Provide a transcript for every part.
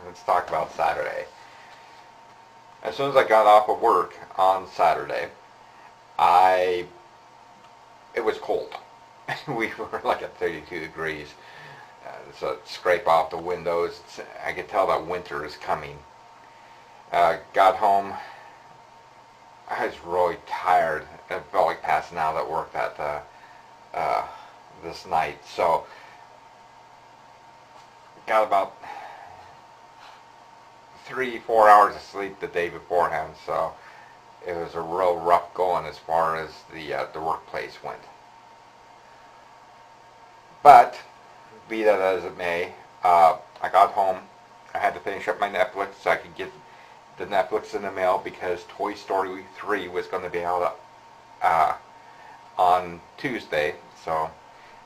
let's talk about Saturday. As soon as I got off of work on Saturday, it was cold. We were like at 32 degrees. So it scraped off the windows. I could tell that winter is coming. Got home. I was really tired. It felt like passing out at work this night. So got about 3-4 hours of sleep the day beforehand. So it was a real rough going as far as the workplace went. But be that as it may, I got home. I had to finish up my Netflix so I could get the Netflix in the mail because Toy Story 3 was going to be out on Tuesday. So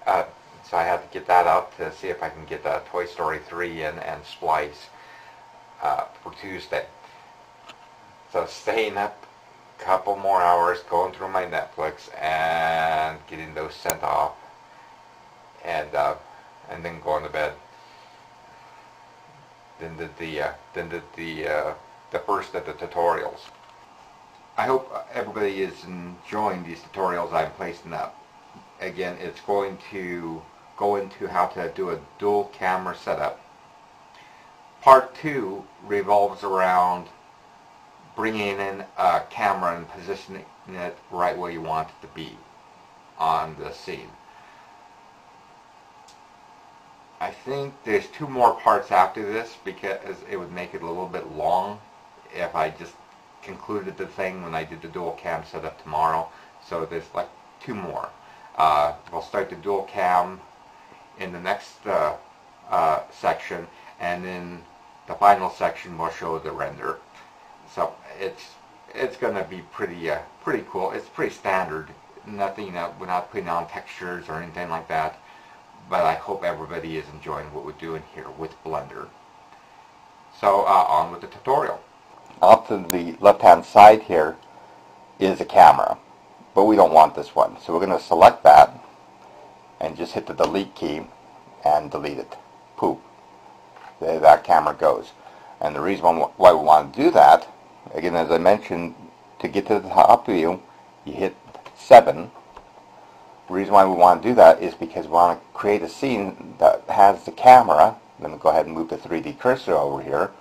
I had to get that out to see if I can get Toy Story 3 and Splice for Tuesday. So staying up a couple more hours, going through my Netflix and getting those sent off, and then going to bed. Then did the first of the tutorials. I hope everybody is enjoying these tutorials I'm placing up. Again, it's going to go into how to do a dual camera setup. Part 2 revolves around bringing in a camera and positioning it right where you want it to be on the scene. I think there's 2 more parts after this because it would make it a little bit long if I just concluded the thing when I did the dual cam setup tomorrow. So there's like 2 more. We'll start the dual cam in the next section, and then the final section will show the render. So it's going to be pretty cool. It's pretty standard. Nothing, we're not putting on textures or anything like that. But I hope everybody is enjoying what we're doing here with Blender. So on with the tutorial. Off to the left hand side here is a camera, but we don't want this one. So we're going to select that and just hit the delete key and delete it. Poop. There that camera goes. And the reason why we want to do that, again, as I mentioned, to get to the top view, you hit 7. The reason why we want to do that is because we want to create a scene that has the camera. Let me go ahead and move the 3D cursor over here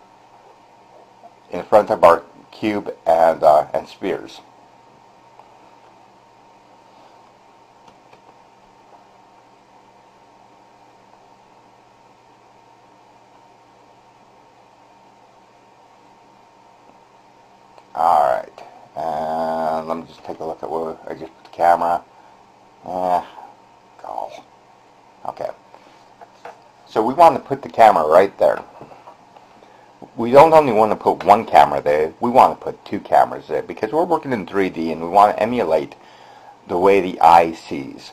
in front of our cube and spheres. Alright, and let me just take a look at where I just put the camera. Go. Okay. So we want to put the camera right there. We don't only want to put one camera there, we want to put 2 cameras there because we're working in 3D and we want to emulate the way the eye sees.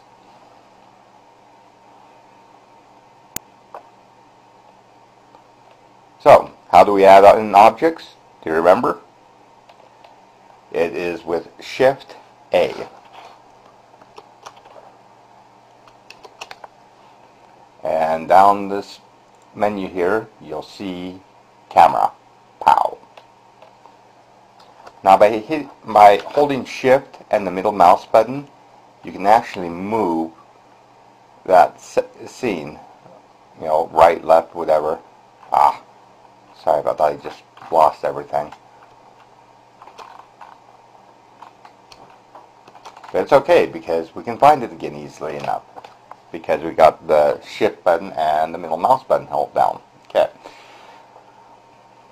So, how do we add in objects? Do you remember? It is with Shift A. And down this menu here, you'll see camera. Pow. Now by holding Shift and the middle mouse button, you can actually move that scene, you know, right, left, whatever. Sorry about that, I just lost everything. But it's okay because we can find it again easily enough, because we got the Shift button and the middle mouse button held down. Okay.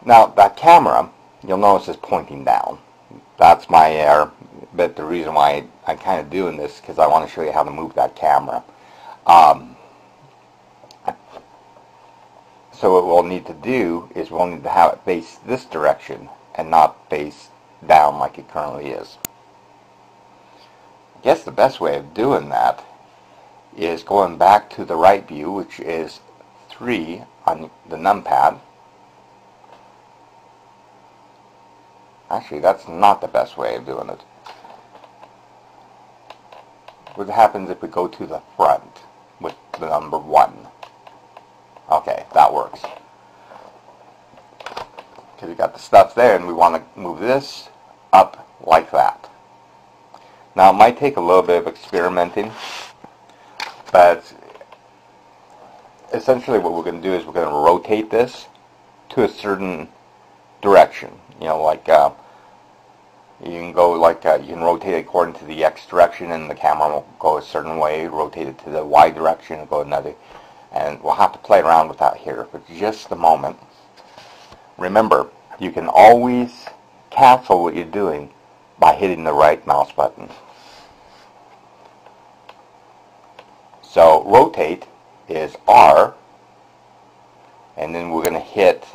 Now that camera, you'll notice, is pointing down. That's my error, but the reason why I'm kind of doing this is because I want to show you how to move that camera. So what we'll need to do is we'll need to have it face this direction and not face down like it currently is. I guess the best way of doing that is going back to the right view, which is 3 on the numpad. Actually, that's not the best way of doing it. What happens if we go to the front with the number 1? Okay, that works. because we got the stuff there, and we want to move this up like that. Now, it might take a little bit of experimenting, but essentially what we're going to do is we're going to rotate this to a certain direction. You know, like you can go like you can rotate it according to the X direction, and the camera will go a certain way. Rotate it to the Y direction and go another. And we'll have to play around with that here for just a moment. Remember, you can always cancel what you're doing by hitting the right mouse button. So rotate is R, and then we're going to hit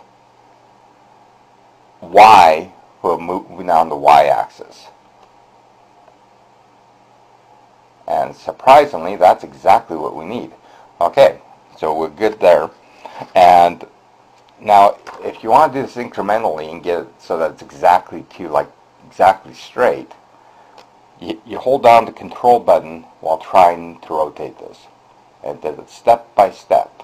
Y for moving on the Y axis. And surprisingly, that's exactly what we need. Okay, so we're good there. And now, if you want to do this incrementally and get it so that it's exactly straight, you hold down the control button while trying to rotate this. And did it step by step.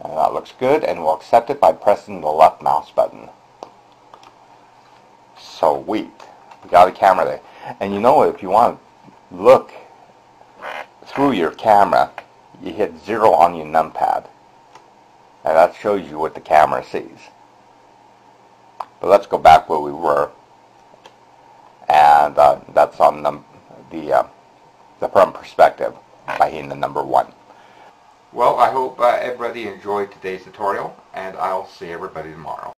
And that looks good, and we'll accept it by pressing the left mouse button. Sweet. We got a camera there. And you know, if you want to look through your camera, you hit 0 on your numpad. And that shows you what the camera sees. But let's go back where we were. And that's on the front perspective by hitting the number 1. Well, I hope everybody enjoyed today's tutorial, and I'll see everybody tomorrow.